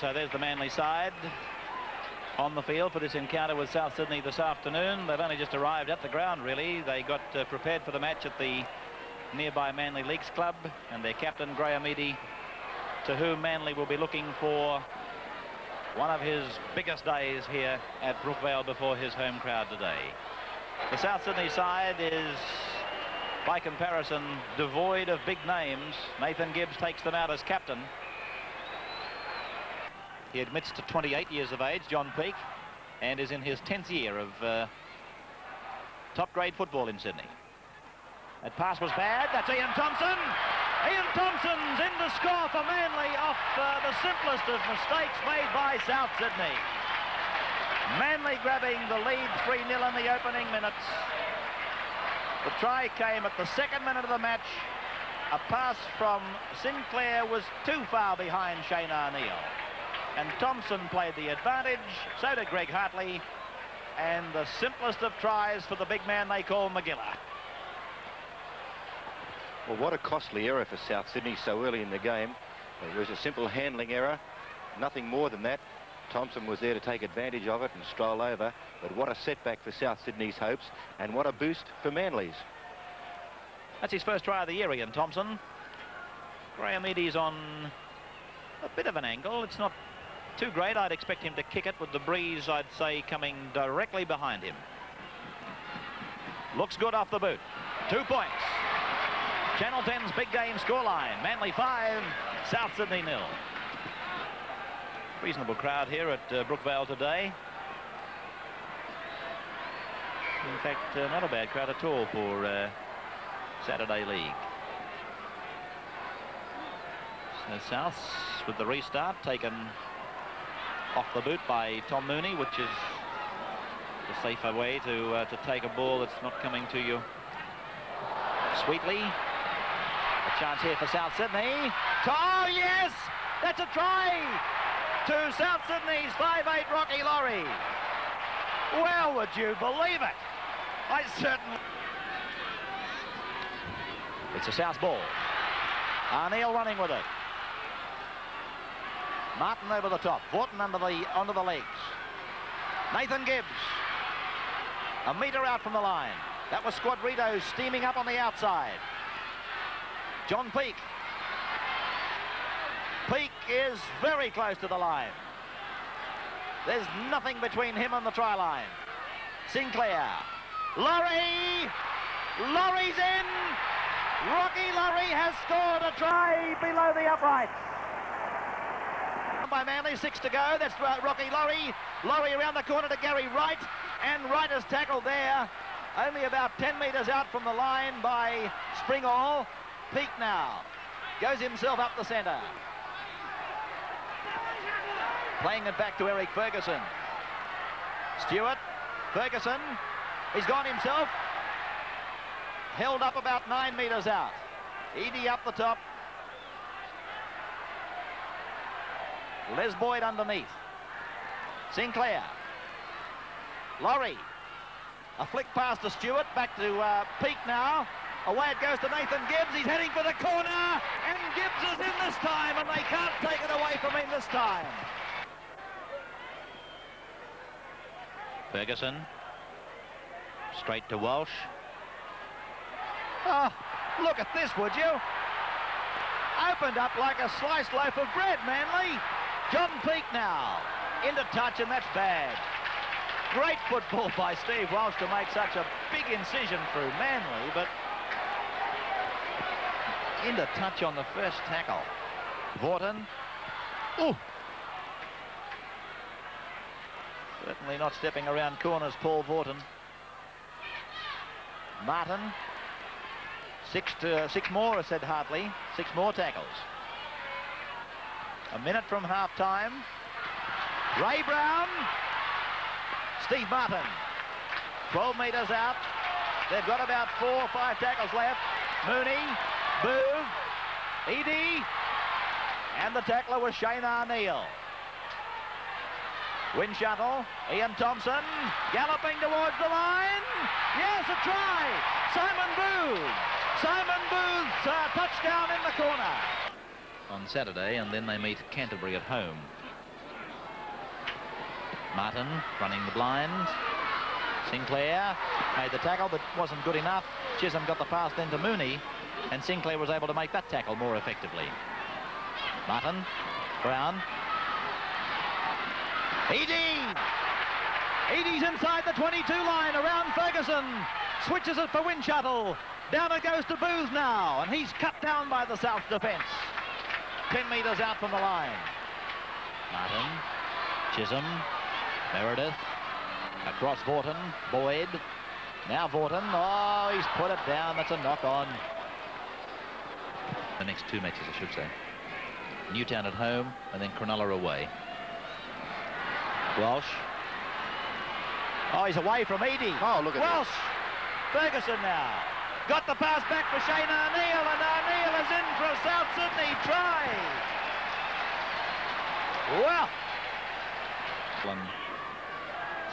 so there's the Manly side on the field for this encounter with South Sydney this afternoon. They've only just arrived at the ground, really. They got prepared for the match at the nearby Manly Leagues Club, and their captain, Graham Eadie, to whom Manly will be looking for one of his biggest days here at Brookvale before his home crowd today. The South Sydney side is, by comparison, devoid of big names. Nathan Gibbs takes them out as captain. He admits to 28 years of age, John Peake, and is in his 10th year of top-grade football in Sydney. That pass was bad. That's Ian Thompson. Ian Thompson's in to score for Manly off the simplest of mistakes made by South Sydney. Manly grabbing the lead 3-0 in the opening minutes. The try came at the 2nd minute of the match. A pass from Sinclair was too far behind Shane Arneal. And Thompson played the advantage, so did Greg Hartley, and the simplest of tries for the big man they call Magilla. Well, what a costly error for South Sydney so early in the game. It was a simple handling error, nothing more than that. Thompson was there to take advantage of it and stroll over, but what a setback for South Sydney's hopes, and what a boost for Manly's. That's his first try of the year, Ian Thompson. Graham Eadie's on a bit of an angle. It's not too great. I'd expect him to kick it with the breeze, I'd say, coming directly behind him. Looks good off the boot. 2 points. Channel 10's big game scoreline. Manly 5, South Sydney 0. Reasonable crowd here at Brookvale today. In fact, not a bad crowd at all for Saturday League. So Souths with the restart taken off the boot by Tom Mooney, which is the safer way to take a ball that's not coming to you sweetly. A chance here for South Sydney. Oh, yes! That's a try to South Sydney's 5'8" Rocky Laurie. Well, would you believe it? I certainly... It's a South ball. Arneal running with it. Martin over the top. Vaughton onto the legs. Nathan Gibbs. A metre out from the line. That was Squadrito steaming up on the outside. John Peake. Peake is very close to the line. There's nothing between him and the try line. Sinclair. Laurie! Laurie's in! Rocky Laurie has scored a try below the uprights. By Manly, 6 to go. That's Rocky Laurie. Laurie around the corner to Gary Wright, and Wright is tackled there, only about 10 metres out from the line by Springall. Peake now goes himself up the centre. Playing it back to Eric Ferguson. Stewart, Ferguson, he's gone himself. Held up about 9 metres out. Eadie up the top. Les Boyd underneath. Sinclair. Laurie. A flick pass to Stewart. Back to Peake now. Away it goes to Nathan Gibbs. He's heading for the corner. And Gibbs is in this time, and they can't take it away from him this time. Ferguson. Straight to Walsh. Oh, look at this, would you? Opened up like a sliced loaf of bread, Manly. John Peake now into touch, and that's bad. Great football by Steve Walsh to make such a big incision through Manly, but into touch on the first tackle. Vaughton. Ooh. Certainly not stepping around corners, Paul Vaughton. Martin. Six more, said Hartley. 6 more tackles. A minute from half-time. Ray Brown. Steve Martin. 12 metres out. They've got about 4 or 5 tackles left. Mooney. Booth. Eadie. And the tackler was Shane Arneal. Wind shuttle. Ian Thompson. Galloping towards the line. Yes, a try. Simon Booth. Simon Booth's touchdown in the corner. On Saturday, and then they meet Canterbury at home Martin running the blind. Sinclair made the tackle, but wasn't good enough. Chisholm got the pass then to Mooney, and Sinclair was able to make that tackle more effectively. Martin, Brown. Eadie's inside the 22 line, around Ferguson. Switches it for Windshuttle. Down it goes to Booth now, and he's cut down by the South defence. 10 metres out from the line. Martin, Chisholm, Meredith, across Vaughton, Boyd. Now Vaughton, oh, he's put it down, that's a knock-on. The next two matches, I should say. Newtown at home, and then Cronulla away. Walsh. Oh, he's away from Eadie. Oh, look at Walsh. Ferguson now. Got the pass back for Shane O'Neill, and O'Neill is in for a South Sydney try. Well.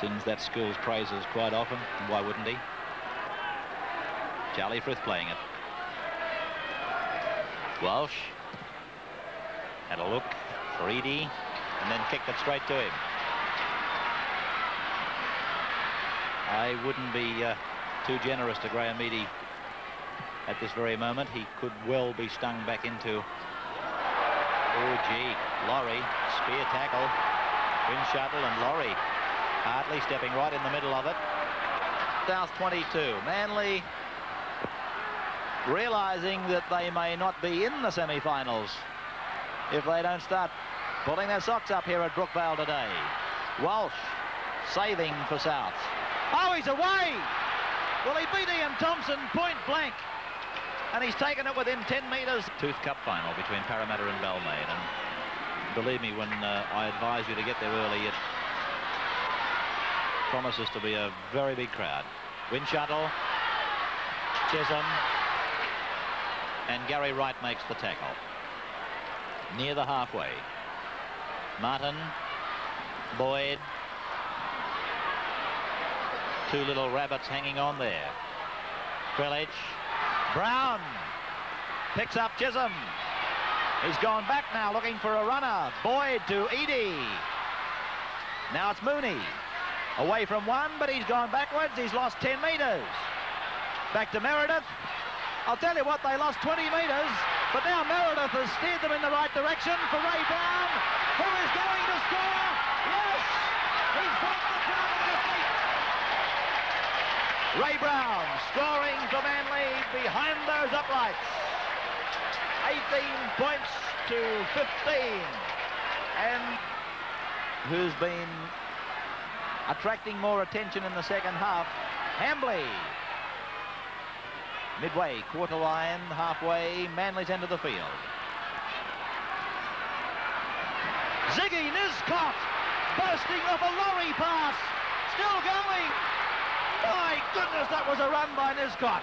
Sings that school's praises quite often, and why wouldn't he? Charlie Frith playing it. Walsh. Had a look for Eadie, and then kicked it straight to him. I wouldn't be too generous to Graham Eadie at this very moment. He could well be stung back into... Oh, gee. Laurie, spear tackle. Windshuttle and Laurie. Hartley stepping right in the middle of it. South 22. Manly realising that they may not be in the semi-finals if they don't start pulling their socks up here at Brookvale today. Walsh saving for South. Oh, he's away! Well, he beat Ian Thompson point blank, and he's taken it within 10 metres. Tooth Cup final between Parramatta and Balmain, and believe me, when I advise you to get there early, it promises to be a very big crowd. Windshuttle, Chisholm, and Gary Wright makes the tackle. Near the halfway. Martin, Boyd. Two little rabbits hanging on there. Krellich. Brown picks up Chisholm. He's gone back now looking for a runner. Boyd to Eadie. Now it's Mooney. Away from one, but he's gone backwards. He's lost 10 metres. Back to Meredith. I'll tell you what, they lost 20 metres, but now Meredith has steered them in the right direction for Ray Brown, who is going to score. Yes! He's brought the crowd to their feet. Ray Brown scoring for Manly behind those uprights. 18 points to 15. And who's been attracting more attention in the second half, Hambley. Midway, quarter line, halfway, Manly's end of the field. Ziggy Niscott bursting off a lorry pass. Still going. My goodness, that was a run by Niscott.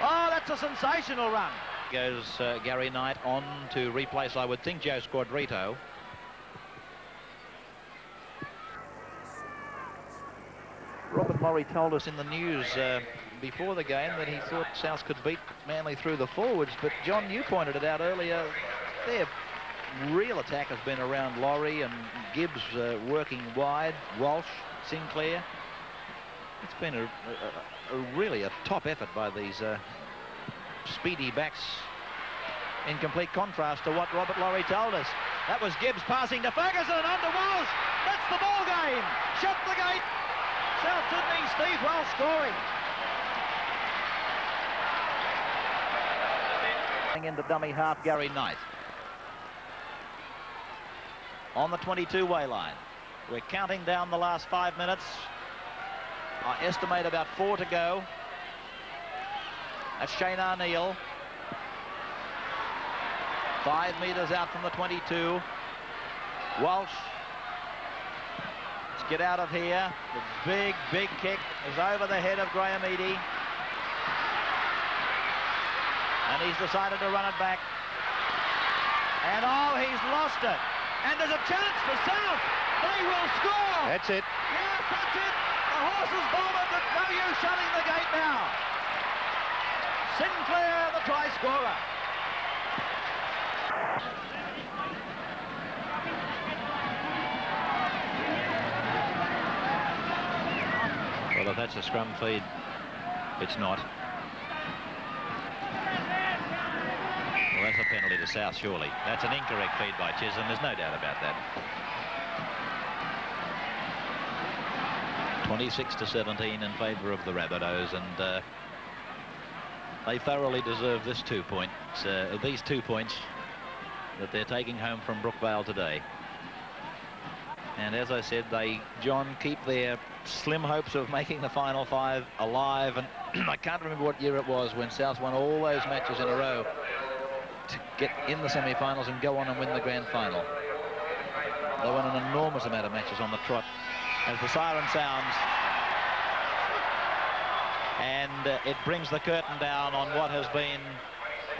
Oh, that's a sensational run. Goes Gary Knight on to replace, I would think, Joe Squadrito. Robert Murray told us in the news before the game that he thought South could beat Manly through the forwards, but John, you pointed it out earlier, their real attack has been around Laurie and Gibbs working wide, Walsh, Sinclair. It's been a really a top effort by these speedy backs, in complete contrast to what Robert Laurie told us. That was Gibbs passing to Ferguson, under Walsh. That's the ball game. Shut the gate. South Sydney, Steve Welsh scoring. Into dummy half, Gary Knight. On the 22-way line. We're counting down the last 5 minutes. I estimate about 4 to go. That's Shane O'Neill. 5 metres out from the 22. Walsh. Let's get out of here. The big, big kick is over the head of Graham Eadie. And he's decided to run it back. And oh, he's lost it. And there's a chance for South. They will score. That's it. Yes, that's it. The horses bolted, but no use shutting the gate now. Sinclair, the try scorer. Well, if that's a scrum feed, it's not. Well, that's a penalty to South, surely. That's an incorrect feed by Chisholm. There's no doubt about that. 26-17 in favour of the Rabbitohs, and they thoroughly deserve this 2 points. These 2 points that they're taking home from Brookvale today. And as I said, they, John, keep their slim hopes of making the final 5 alive. And I can't remember what year it was when South won all those matches in a row to get in the semi-finals and go on and win the grand final. They won an enormous amount of matches on the trot. As the siren sounds, and it brings the curtain down on what has been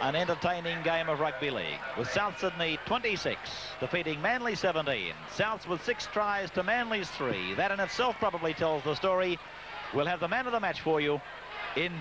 an entertaining game of rugby league, with South Sydney 26 defeating Manly 17. Souths with 6 tries to Manly's 3. That in itself probably tells the story. We'll have the man of the match for you in